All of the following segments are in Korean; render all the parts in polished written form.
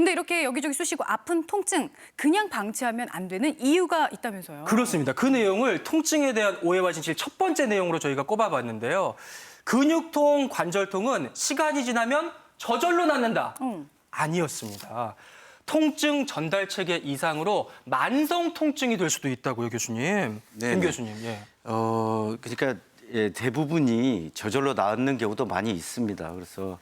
근데 이렇게 여기저기 쑤시고 아픈 통증 그냥 방치하면 안 되는 이유가 있다면서요? 그렇습니다. 그 내용을 통증에 대한 오해와 진실 첫 번째 내용으로 저희가 꼽아봤는데요. 근육통, 관절통은 시간이 지나면 저절로 낫는다. 아니었습니다. 통증 전달 체계 이상으로 만성 통증이 될 수도 있다고요, 교수님. 김 교수님. 예. 그러니까 대부분이 저절로 낫는 경우도 많이 있습니다. 그래서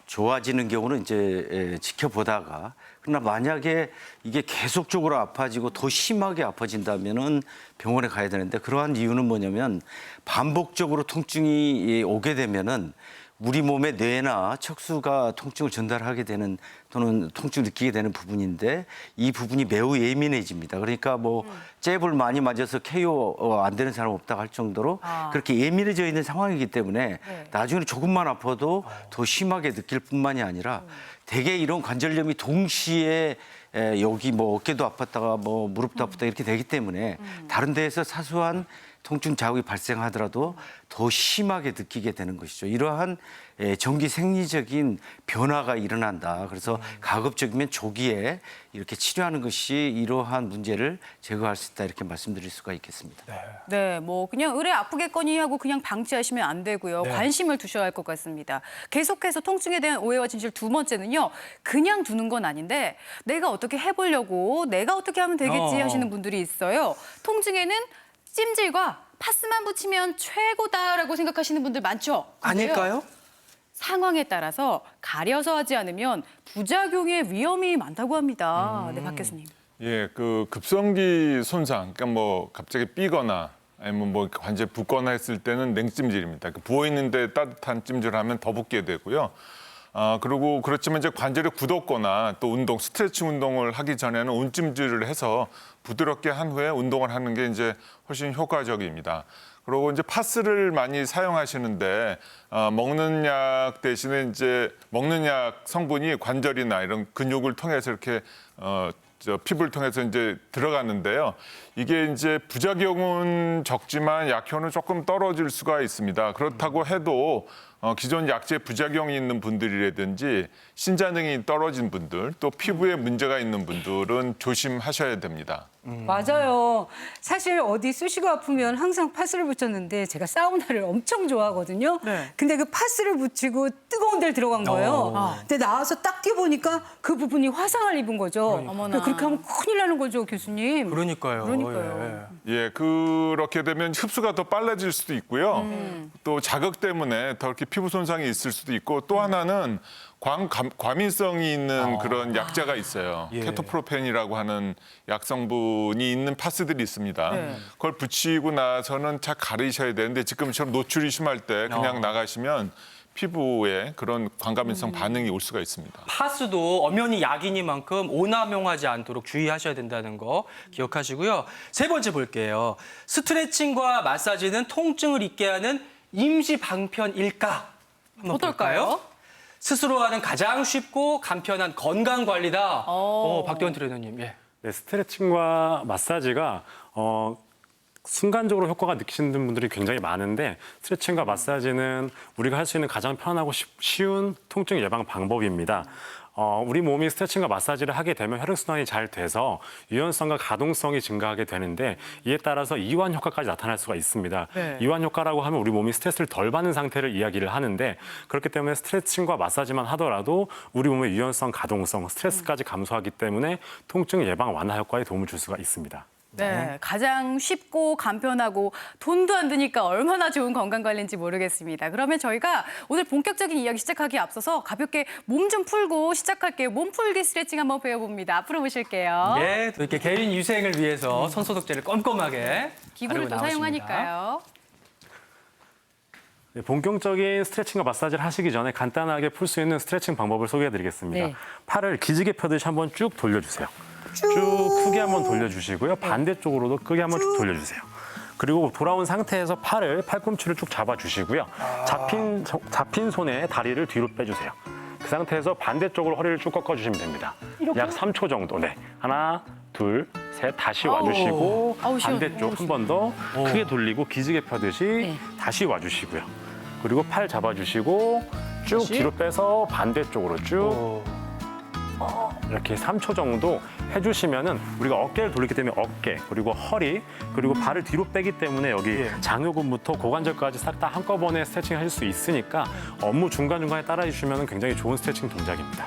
좋아지는 경우는 이제 지켜보다가 그러나 만약에 이게 계속적으로 아파지고 더 심하게 아파진다면은 병원에 가야 되는데 그러한 이유는 뭐냐면 반복적으로 통증이 오게 되면은 우리 몸의 뇌나 척수가 통증을 전달하게 되는 또는 통증을 느끼게 되는 부분인데 이 부분이 매우 예민해집니다. 그러니까 뭐 잽을 많이 맞아서 KO 안 되는 사람 없다고 할 정도로 그렇게 예민해져 있는 상황이기 때문에 나중에 조금만 아파도 더 심하게 느낄 뿐만이 아니라 대개 이런 관절염이 동시에 여기 뭐 어깨도 아팠다가 뭐 무릎도 아팠다 이렇게 되기 때문에 다른 데에서 사소한 통증 자국이 발생하더라도 더 심하게 느끼게 되는 것이죠. 이러한 정기 생리적인 변화가 일어난다. 그래서 가급적이면 조기에 이렇게 치료하는 것이 이러한 문제를 제거할 수 있다 이렇게 말씀드릴 수가 있겠습니다. 네, 뭐 그냥 의뢰 아프겠거니 하고 그냥 방치하시면 안 되고요. 관심을 두셔야 할 것 같습니다. 계속해서 통증에 대한 오해와 진실 두 번째는요. 그냥 두는 건 아닌데 내가 어떻게 해보려고 내가 어떻게 하면 되겠지 하시는 분들이 있어요. 통증에는 찜질과 파스만 붙이면 최고다라고 생각하시는 분들 많죠? 근데요, 아닐까요? 상황에 따라서 가려서 하지 않으면 부작용의 위험이 많다고 합니다. 네, 박 교수님. 예, 그 급성기 손상, 그러니까 뭐 갑자기 삐거나 아니면 뭐 관절 붓거나 했을 때는 냉찜질입니다. 부어 있는데 따뜻한 찜질하면 더 붓게 되고요. 그리고 그렇지만 이제 관절이 굳었거나 또 운동, 스트레칭 운동을 하기 전에는 온찜질을 해서 부드럽게 한 후에 운동을 하는 게 이제 훨씬 효과적입니다. 그리고 이제 파스를 많이 사용하시는데 먹는 약 대신에 이제 먹는 약 성분이 관절이나 이런 근육을 통해서 이렇게 피부를 통해서 이제 들어가는데요. 이게 이제 부작용은 적지만 약효는 조금 떨어질 수가 있습니다. 그렇다고 해도 기존 약제 부작용이 있는 분들이라든지 신자능이 떨어진 분들, 또 피부에 문제가 있는 분들은 조심하셔야 됩니다. 맞아요. 사실 어디 쑤시고 아프면 항상 파스를 붙였는데 제가 사우나를 엄청 좋아하거든요. 네. 근데 그 파스를 붙이고 뜨거운 데를 들어간 거예요. 근데 나와서 딱 뛰어보니까 그 부분이 화상을 입은 거죠. 어머나. 그렇게 하면 큰일 나는 거죠, 교수님. 그러니까요. 그러니까요. 예, 그렇게 되면 흡수가 더 빨라질 수도 있고요. 또 자극 때문에 더 이렇게 피부 손상이 있을 수도 있고 또 하나는 과민성이 있는 그런 약자가 있어요. 예. 케토프로펜이라고 하는 약성분이 있는 파스들이 있습니다. 네. 그걸 붙이고 나서는 잘 가리셔야 되는데 지금처럼 노출이 심할 때 그냥 나가시면 피부에 그런 광과민성 반응이 올 수가 있습니다. 파스도 엄연히 약이니만큼 오남용하지 않도록 주의하셔야 된다는 거 기억하시고요. 세 번째 볼게요. 스트레칭과 마사지는 통증을 잊게 하는 임시 방편일까? 한번 어떨까요? 볼까요? 스스로 하는 가장 쉽고 간편한 건강 관리다. 박대원 트레이너님. 예. 네, 스트레칭과 마사지가 순간적으로 효과가 느끼시는 분들이 굉장히 많은데 스트레칭과 마사지는 우리가 할 수 있는 가장 편하고 쉬운 통증 예방 방법입니다. 우리 몸이 스트레칭과 마사지를 하게 되면 혈액순환이 잘 돼서 유연성과 가동성이 증가하게 되는데 이에 따라서 이완 효과까지 나타날 수가 있습니다. 네. 이완 효과라고 하면 우리 몸이 스트레스를 덜 받는 상태를 이야기를 하는데 그렇기 때문에 스트레칭과 마사지만 하더라도 우리 몸의 유연성, 가동성, 스트레스까지 감소하기 때문에 통증 예방 완화 효과에 도움을 줄 수가 있습니다. 네, 가장 쉽고 간편하고 돈도 안 드니까 얼마나 좋은 건강관리인지 모르겠습니다. 그러면 저희가 오늘 본격적인 이야기 시작하기에 앞서서 가볍게 몸 좀 풀고 시작할게요. 몸풀기 스트레칭 한번 배워봅니다. 앞으로 모실게요. 예, 또 이렇게 개인 위생을 위해서 손소독제를 꼼꼼하게 기구를 또 바르고 나오십니다. 사용하니까요. 네, 본격적인 스트레칭과 마사지를 하시기 전에 간단하게 풀 수 있는 스트레칭 방법을 소개해드리겠습니다. 네. 팔을 기지개 펴듯이 한번 쭉 돌려주세요. 쭉 크게 한번 돌려주시고요. 반대쪽으로도 크게 한번 쭉 돌려주세요. 그리고 돌아온 상태에서 팔꿈치를 쭉 잡아주시고요. 잡힌 손에 다리를 뒤로 빼주세요. 그 상태에서 반대쪽으로 허리를 쭉 꺾어주시면 됩니다. 약 3초 정도. 네. 하나, 둘, 셋. 다시 와주시고 아우, 시원해. 반대쪽 한 번 더 크게 돌리고 기지개 펴듯이 다시 와주시고요. 그리고 팔 잡아주시고 쭉 뒤로 빼서 반대쪽으로 쭉 이렇게 3초 정도 해주시면은 우리가 어깨를 돌리기 때문에 어깨 그리고 허리 그리고 발을 뒤로 빼기 때문에 여기 장요근부터 고관절까지 싹 다 한꺼번에 스트레칭 하실 수 있으니까 업무 중간중간에 따라해 주시면 굉장히 좋은 스트레칭 동작입니다.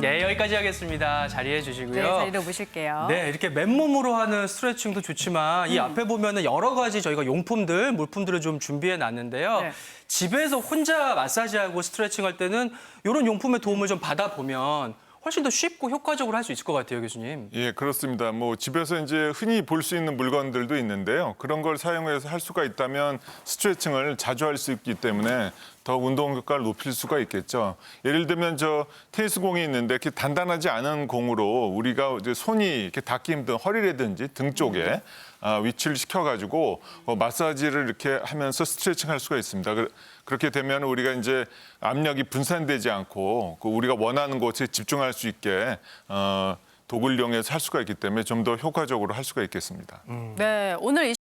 네, 여기까지 하겠습니다. 자리해 주시고요. 네, 자리로 모실게요. 네, 이렇게 맨몸으로 하는 스트레칭도 좋지만 이 앞에 보면은 여러 가지 저희가 용품들, 물품들을 좀 준비해 놨는데요. 네. 집에서 혼자 마사지하고 스트레칭할 때는 이런 용품의 도움을 좀 받아보면 훨씬 더 쉽고 효과적으로 할 수 있을 것 같아요, 교수님. 예, 그렇습니다. 뭐 집에서 이제 흔히 볼 수 있는 물건들도 있는데요. 그런 걸 사용해서 할 수가 있다면 스트레칭을 자주 할 수 있기 때문에 더 운동 효과를 높일 수가 있겠죠. 예를 들면 저 테니스 공이 있는데 이렇게 단단하지 않은 공으로 우리가 이제 손이 이렇게 닿기 힘든 허리라든지 등 쪽에 위치를 시켜가지고 마사지를 이렇게 하면서 스트레칭 할 수가 있습니다. 그렇게 되면 우리가 이제 압력이 분산되지 않고 그 우리가 원하는 곳에 집중할 수 있게 도구를 이용해서 할 수가 있기 때문에 좀 더 효과적으로 할 수가 있겠습니다. 네, 오늘 이